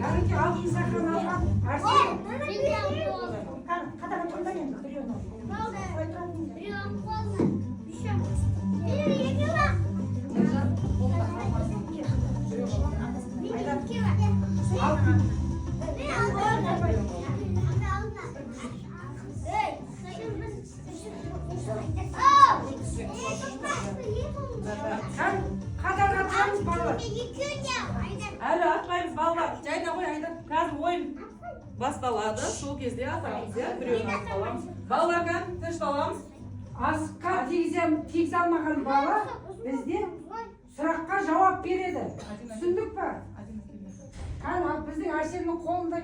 Yarınki altın sakın almak. Arsen. Kadar ondan yanında duruyor. Sen kadar atlarız balık. Әлі атпаймыз балалар. Жайна ғой айда. Қазір ойын басталады. Сол кезде атамыз, иә, біреуін атып аламыз. Балаларға тынышталамыз. Асыққа тигізе алмаған бала бізден сұраққа жауап береді. Түсіндік па? Біздің Арсеннің қолында